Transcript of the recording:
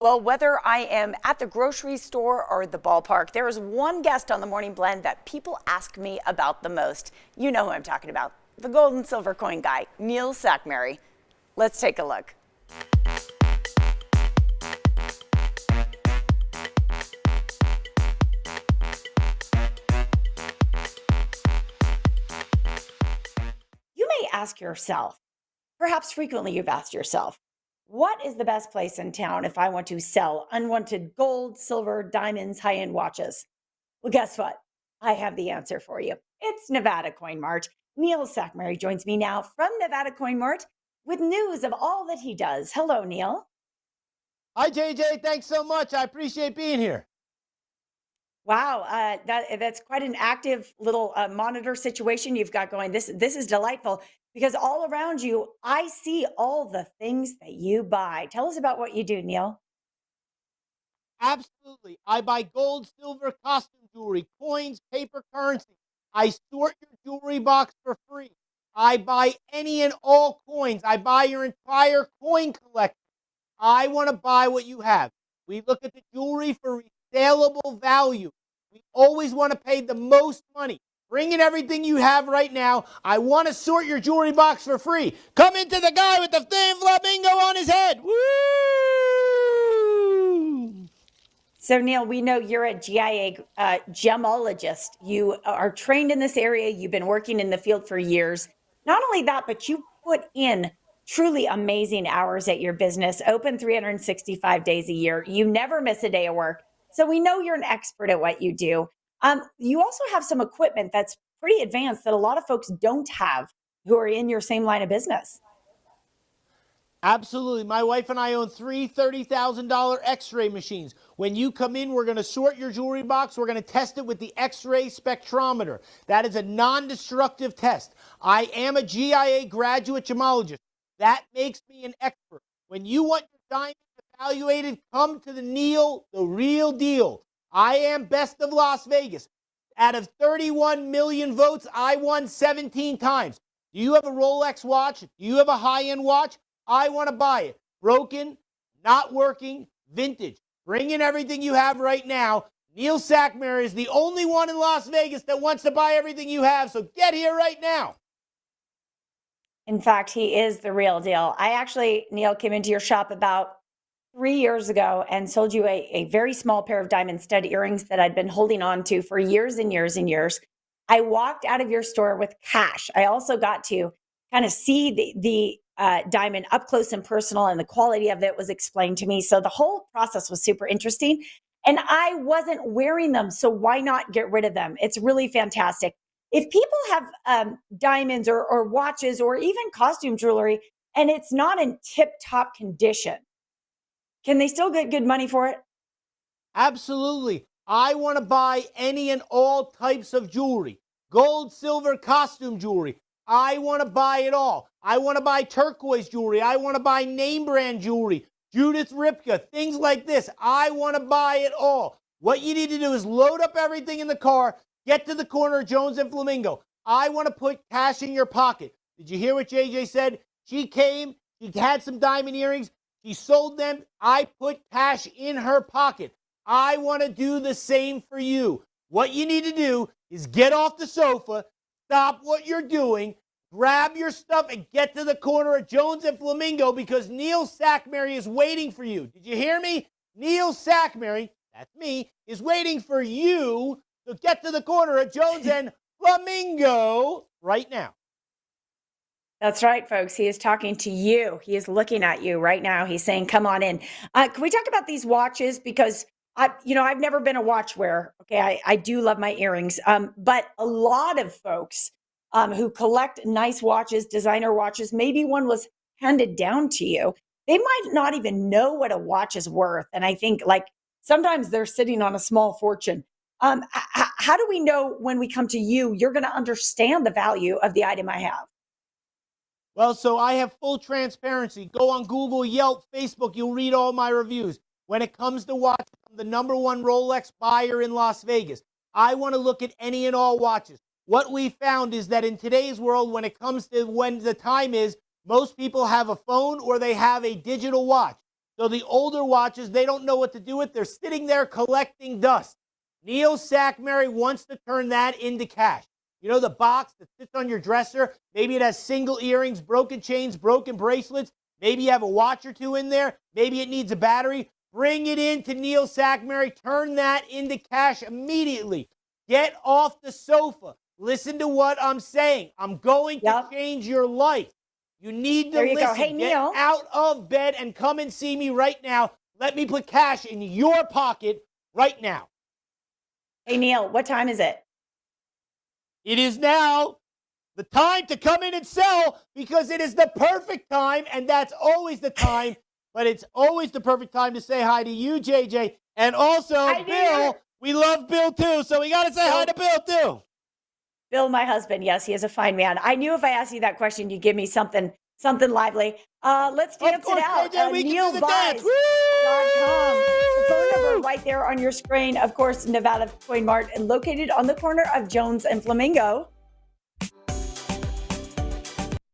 Well, whether I am at the grocery store or the ballpark, there is one guest on the Morning Blend that people ask me about the most. You know who I'm talking about, the gold and silver coin guy, Neil Sackmary. Let's take a look. You may ask yourself, perhaps frequently you've asked yourself, what is the best place in town if I want to sell unwanted gold, silver, diamonds, high end watches? Well, guess what? I have the answer for you. It's Nevada Coin Mart. Neil Sackmary joins me now from Nevada Coin Mart with news of all that he does. Hello, Neil. Hi, JJ. Thanks so much. I appreciate being here. Wow, that's quite an active little monitor situation you've got going. This is delightful because all around you, I see all the things that you buy. Tell us about what you do, Neil. Absolutely. I buy gold, silver, costume jewelry, coins, paper currency. I sort your jewelry box for free. I buy any and all coins. I buy your entire coin collection. I want to buy what you have. We look at the jewelry for resaleable value. We always want to pay the most money. Bring in everything you have right now. I want to sort your jewelry box for free. Come into the guy with the thin flamingo on his head. Woo! So, Neil, we know you're a GIA gemologist. You are trained in this area. You've been working in the field for years. Not only that, but you put in truly amazing hours at your business, open 365 days a year. You never miss a day of work. So, we know you're an expert at what you do. You also have some equipment that's pretty advanced that a lot of folks don't have who are in your same line of business. Absolutely. My wife and I own three $30,000 x-ray machines. When you come in, we're going to sort your jewelry box. We're going to test it with the x-ray spectrometer. That is a non-destructive test. I am a GIA graduate gemologist. That makes me an expert. When you want your diamonds evaluated, come to the Neil, the real deal. I am best of Las Vegas. Out of 31 million votes, I won 17 times. Do you have a Rolex watch? Do you have a high-end watch? I want to buy it. Broken, not working, vintage. Bring in everything you have right now. Neil Sackmary is the only one in Las Vegas that wants to buy everything you have, so get here right now. In fact, he is the real deal. I actually, Neil, came into your shop about 3 years ago and sold you a very small pair of diamond stud earrings that I'd been holding on to for years and years and years. I walked out of your store with cash. I also got to kind of see the diamond up close and personal, and the quality of it was explained to me. So the whole process was super interesting. And I wasn't wearing them. So why not get rid of them? It's really fantastic. If people have diamonds or watches or even costume jewelry and it's not in tip top condition, can they still get good money for it? Absolutely. I want to buy any and all types of jewelry. Gold, silver, costume jewelry. I want to buy it all. I want to buy turquoise jewelry. I want to buy name brand jewelry. Judith Ripka, things like this. I want to buy it all. What you need to do is load up everything in the car, get to the corner of Jones and Flamingo. I want to put cash in your pocket. Did you hear what JJ said? She came, she had some diamond earrings, she sold them. I put cash in her pocket. I want to do the same for you. What you need to do is get off the sofa, stop what you're doing, grab your stuff, and get to the corner of Jones and Flamingo because Neil Sackmary is waiting for you. Did you hear me? Neil Sackmary, that's me, is waiting for you. So get to the corner of Jones and Flamingo right now. That's right, folks. He is talking to you. He is looking at you right now. He's saying, "Come on in." Can we talk about these watches? Because I've never been a watch wearer. Okay, I do love my earrings, but a lot of folks who collect nice watches, designer watches, maybe one was handed down to you. They might not even know what a watch is worth, and I think like sometimes they're sitting on a small fortune. How do we know when we come to you, you're going to understand the value of the item I have? Well, so I have full transparency. Go on Google, Yelp, Facebook. You'll read all my reviews. When it comes to watches, I'm the number one Rolex buyer in Las Vegas. I want to look at any and all watches. What we found is that in today's world, when it comes to when the time is, most people have a phone or they have a digital watch. So the older watches, they don't know what to do with. They're sitting there collecting dust. Neil Sackmary wants to turn that into cash. You know the box that sits on your dresser? Maybe it has single earrings, broken chains, broken bracelets. Maybe you have a watch or two in there. Maybe it needs a battery. Bring it in to Neil Sackmary. Turn that into cash immediately. Get off the sofa. Listen to what I'm saying. I'm going to Yep. change your life. You need to There you go. listen. Hey, Get Neil. out of bed and come and see me right now. Let me put cash in your pocket right now. Hey, Neil, what time is it? It is now the time to come in and sell because it is the perfect time, and that's always the time. But it's always the perfect time to say hi to you, JJ, and also Bill. We love Bill too, so we got to say hi to Bill too. Bill, my husband. Yes, he is a fine man. I knew if I asked you that question, you'd give me something lively. Let's dance Of course, it out. JJ, we can do the dance. NeilBuys.com. The phone number Woo! right there on your screen. Of course, Nevada Coin Mart, and located on the corner of Jones and Flamingo.